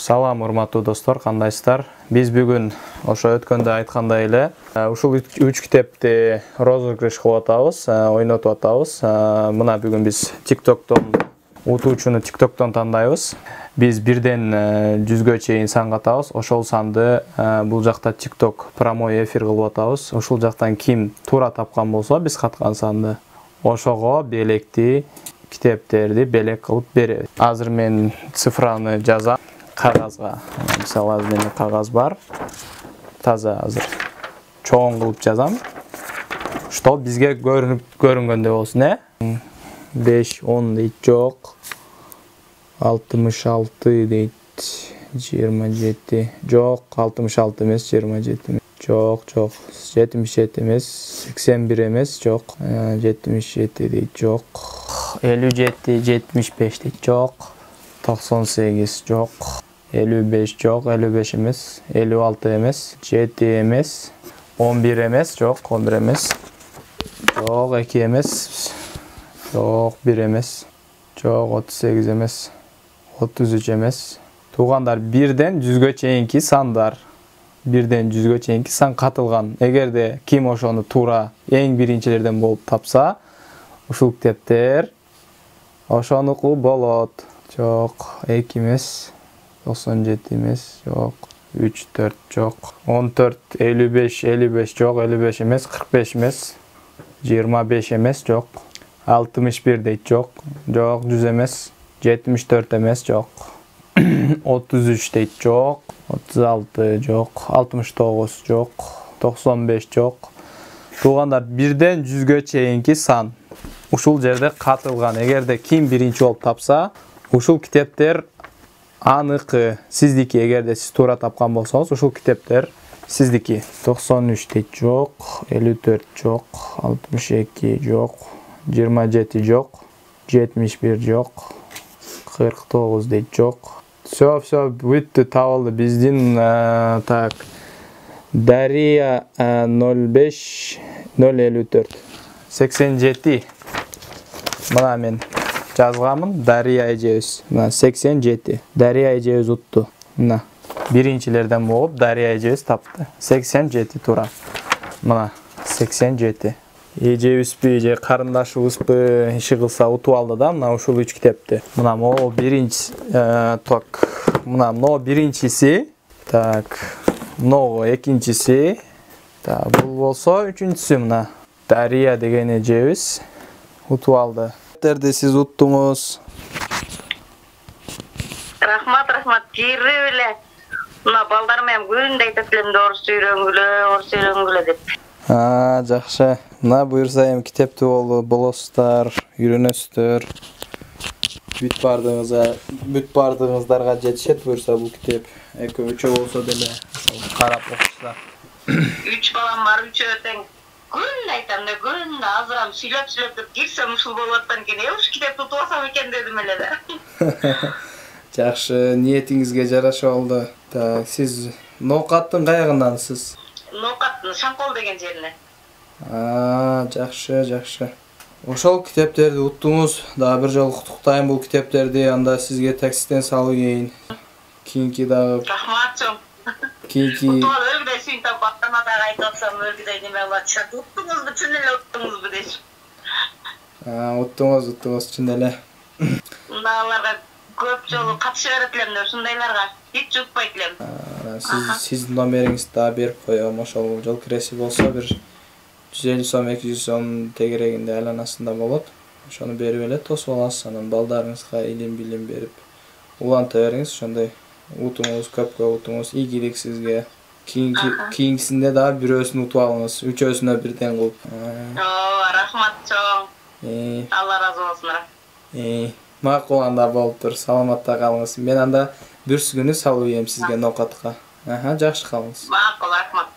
Салам, урматтуу достор, кандайсыздар? Биз бүгүн ошо өткөндө айткандай эле ушул 3 китепти розыгрыш кылып атабыз, ойнотуп атабыз. Мына бүгүн биз TikToктон утуучуну TikToктон тандайбыз. Биз 1ден 100гө чейин сан катабыз. Ошол санды бул жакта TikTok прямой эфир кылып атабыз. Ушул жактан ким туура тапкан болсо, биз каткан санды ошого белекти китептерди белек кылып беребиз. Азыр мен цифраны жазам кагазга. Мисалы азыр менде кагаз бар. Таза азыр чоң кылып жазам. Что бизге көрүнгөндөй болсун, 5, 10 дейт, жок. 66 дейт, 27, жок. 66 эмес, 27. Жок, 77 эмес, 81 эмес, жок. 77 дейт, жок. 57, 75 дейт, жок. 98 жок. 55 жок, 55 эмес, 56 эмес, 7 эмес, 11 эмес, жок, 11 эмес. Жок, 2 эмес. Жок, 1 эмес. Жок, 38 эмес. 33 эмес. Туугандар, 1ден 100гө чейинки сандар. 1ден 100гө чейинки сан катылган. Эгерде ким ошону туура эң биринчилерден болуп тапса, ушул китептер ошонуку болот. Жок, 2 эмес. 97 эмес, жок. 3, 4, жок. 14, 55, 55, жок. 55 эмес, 45 эмес. 25 эмес, жок. 61 дейт, жок. Жок, 100 эмес. 74 эмес, жок. 33 дейт, жок. 36 жок. 69 жок. 95 жок. Туугандар, 1ден 100гө чейинки сан ушул жерде катылган. Эгерде ким биринчи болуп тапса, ушул китептер аныкы, сиздики. Эгерде сиз туура тапкан болсоңуз, ушул китептер сиздики. 93 дейт, жок. 54 жок. 62 жок. 27 жок. 71 жок. 49 дейт, жок. Все, бүттү, табылды. Биздин так Дария 05 054 87. Мына мен жазганмын, Дария эжебиз. Мына 87. Дария эжебиз утту. Мына биринчилерден болуп Дария эжебиз тапты. 87 туура. Мына 87. Эжебизби же карындашыбызбы иши кылса утуп алды да, мына ушул 3 китепти. Мына могу биринчи так. Мына но биринчиси, так. Но экинчиси. Так, бул болсо үчүнчүсү. Мына Дария деген эжебиз утуп алды. Сиз уттуңуз. Рахмат, жирри эле. Мына балдар менен күндө айтат элем, орус үйрөнгүлө деп. Жакшы. Мына буюрса эми китепти болосуздар, үйрөнөсүздөр. Бүт бардыгыңыздарга жетишет буюрса бул китеп. Экөө-үчөө болсо деле карап окушсуздар. 3 балам бар, 3 тең. Күн айтам да, күн азырам сүйлөп деп кирсем ушул болуп аткан экен. Уш китепти утуп алсам экен дедим эле да. Жакшы, ниетиңизге жараша болду. Так, сиз Ноокаттын каягындансыз? Ноокаттын Шаңкол деген жерине. Жакшы. Ошол китептерди уттуңуз. Дагы бир жолу куттуктайм бул китептерди. Анда сизге таксиден салуу кийин. Кийинки дагы. Рахмат чоң. Кийинки Өлгүдөй сүйүнтөп бактана дагы айтып атсам өлгүдөй неме болот. Уттуңузбу, чын эле уттуңузбу дейт. Уттуңуз чын эле. Мындагыларга көп жолу катыша берет элем деп, ушундайларга эч укпайт элем. Сиздин номериңизди дагы берип коем. Ошол жол киреси болсо бир 150 сом, 200 сом тегерегинде айланасында болот. Ошону берип эле тосуп аласыз. Анан балдарыңызга илим берип уланта бериңиз. Ошондой утуңуз, көпкө утуңуз, ийгилик сизге. Кийинкисинде дагы бирөөсүн утуп алыңыз, үчөөсүнө бирден кылып. Рахмат чоң. Алла разы болсун. Макул, анда болуптур. Саламатта калыңыз. Мен анда бүрсү күнү салуу ийем сизге ноокатка. Жакшы калыңыз. Макул, рахмат.